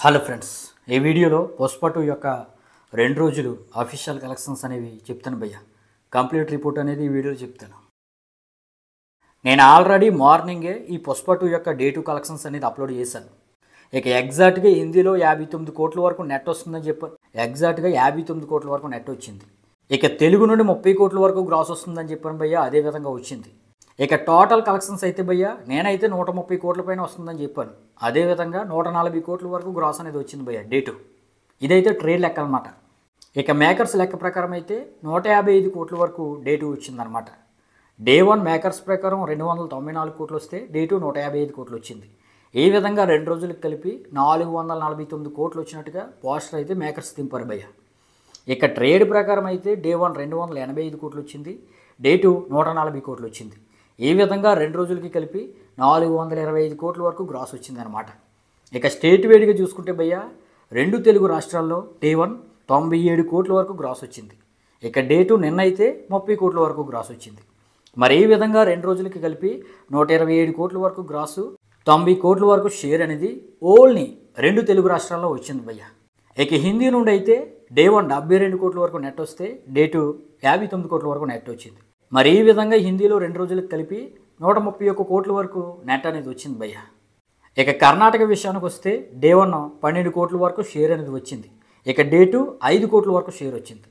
Hello friends, ఈ వీడియోలో పుష్ప 2 యొక్క 2 రోజులు అఫీషియల్ కలెక్షన్స్ అనేవి చెప్తాను భయ్య. కంప్లీట్ రిపోర్ట్ అనేది ఈ వీడియోలో చెప్తాను. నేను ఆల్రెడీ మార్నింగే ఈ పుష్ప 2 యొక్క డే 2 కలెక్షన్స్ అనేది అప్లోడ్ చేశాను. ఇక ఎగ్జాక్ట్గా హిందీలో 59 కోట్ల వరకు నెట్ వస్తుందని చెప్పాను. ఎగ్జాక్ట్గా 59 కోట్ల వరకు నెట్ వచ్చింది. ఇక తెలుగు నుండి 30 కోట్ల వరకు గ్రాస్ వస్తుందని చెప్పాను భయ్య, అదే విధంగా వచ్చింది. ఇక టోటల్ కలెక్షన్స్ అయితే భయ్య నేనైతే 130 కోట్ల పైన వస్తుందని చెప్పాను. అదేవిధంగా 140 కోట్ల వరకు గ్రాస్ అనేది వచ్చింది భయ్య డే 2. ఇదైతే ట్రేడ్ లెక్క అనమాట. ఇక మేకర్స్ లెక్క ప్రకారం అయితే 155 కోట్ల వరకు డే 2 వచ్చిందనమాట. డే 1 మేకర్స్ ప్రకారం 294 కోట్లు వస్తే డే 2 155 కోట్లు వచ్చింది. ఈ విధంగా 2 రోజులకు కలిపి 449 కోట్లు వచ్చినట్టుగా పోస్టర్ అయితే మేకర్స్ తింపారు భయ్య. ఇక ట్రేడ్ ప్రకారం అయితే డే 1 285 కోట్లు వచ్చింది, డే 2 140 కోట్లు వచ్చింది. ఈ విధంగా 2 రోజులకి కలిపి 425 కోట్ల వరకు గ్రాస్ వచ్చిందనమాట. ఇక స్టేట్ వైడ్గా చూసుకుంటే భయ్య 2 తెలుగు రాష్ట్రాల్లో డే 1 97 కోట్ల వరకు గ్రాస్ వచ్చింది. ఇక డే 2 నిన్న అయితే 30 కోట్ల వరకు గ్రాస్ వచ్చింది. మరి ఈ విధంగా 2 రోజులకి కలిపి 127 కోట్ల వరకు గ్రాసు, 90 కోట్ల వరకు షేర్ అనేది ఓన్లీ 2 తెలుగు రాష్ట్రాల్లో వచ్చింది భయ్య. ఇక హిందీ నుండి అయితే డే 1 72 కోట్ల వరకు నెట్ వస్తే డే 2 59 కోట్ల వరకు నెట్ వచ్చింది. మరి ఈ విధంగా హిందీలో 2 రోజులకు కలిపి 131 కోట్ల వరకు నెట్ అనేది వచ్చింది భయ్య. ఇక కర్ణాటక విషయానికి వస్తే డే 1 12 కోట్ల వరకు షేర్ అనేది వచ్చింది. ఇక డే 2 5 కోట్ల వరకు షేర్ వచ్చింది.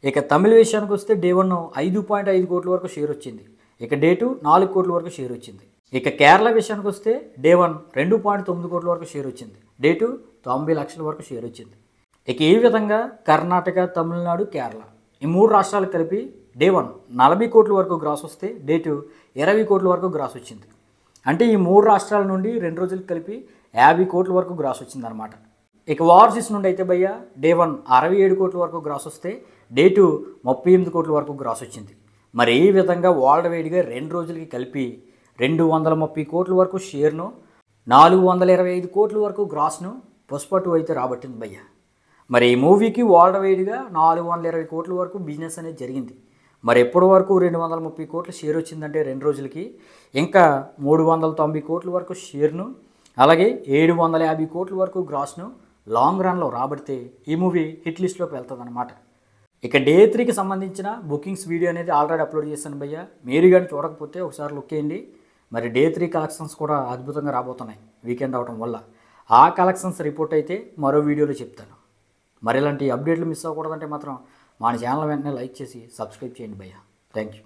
ఇక తమిళ విషయానికి వస్తే డే 1 5.5 కోట్ల వరకు షేర్ వచ్చింది. ఇక డే 2 4 కోట్ల వరకు షేర్ వచ్చింది. ఇక కేరళ విషయానికి వస్తే డే 1 2.9 కోట్ల వరకు షేర్ వచ్చింది. డే 2 90 లక్షల వరకు షేర్ వచ్చింది. ఇక ఈ విధంగా కర్ణాటక, తమిళనాడు, కేరళ ఈ 3 రాష్ట్రాలకు కలిపి డే 1 40 కోట్ల వరకు గ్రాస్ వస్తే డే 2 20 కోట్ల వరకు గ్రాస్ వచ్చింది. అంటే ఈ 3 రాష్ట్రాల నుండి 2 రోజులకు కలిపి 50 కోట్ల వరకు గ్రాస్ వచ్చిందనమాట. ఇక ఓవర్సీస్ నుండి అయితే భయ్య డే 1 67 కోట్ల వరకు గ్రాస్ వస్తే డే 2 38 కోట్ల వరకు గ్రాస్ వచ్చింది. మరి ఈ విధంగా వరల్డ్ వైడ్గా 2 రోజులకి కలిపి 230 కోట్ల వరకు షేర్ను, 425 కోట్ల వరకు గ్రాస్ను పుష్ప 2 అయితే రాబట్టింది భయ్య. మరి ఈ మూవీకి వరల్డ్ వైడ్గా 420 కోట్ల వరకు బిజినెస్ అనేది జరిగింది. మరి ఎప్పటి వరకు 230 కోట్ల షేర్ వచ్చిందంటే 2 రోజులకి ఇంకా 390 కోట్ల వరకు షేర్ను, అలాగే 750 కోట్ల వరకు గ్రాస్ను లాంగ్ రన్లో రాబడితే ఈ మూవీ హిట్ లిస్ట్లోకి వెళ్తుంది అనమాట. ఇక డే 3కి సంబంధించిన బుకింగ్స్ వీడియో అనేది ఆల్రెడీ అప్లోడ్ చేశాను భయ్య. మీరు కానీ చూడకపోతే ఒకసారి లుక్ చేయండి. మరి డే 3 కలెక్షన్స్ కూడా అద్భుతంగా రాబోతున్నాయి వీకెండ్ అవడం వల్ల. ఆ కలెక్షన్స్ రిపోర్ట్ అయితే మరో వీడియోలో చెప్తాను. మరి ఇలాంటి అప్డేట్లు మిస్ అవ్వకూడదంటే మాత్రం మన ఛానల్ వెంటనే లైక్ చేసి సబ్స్క్రైబ్ చేయండి భయ్య. Thank you.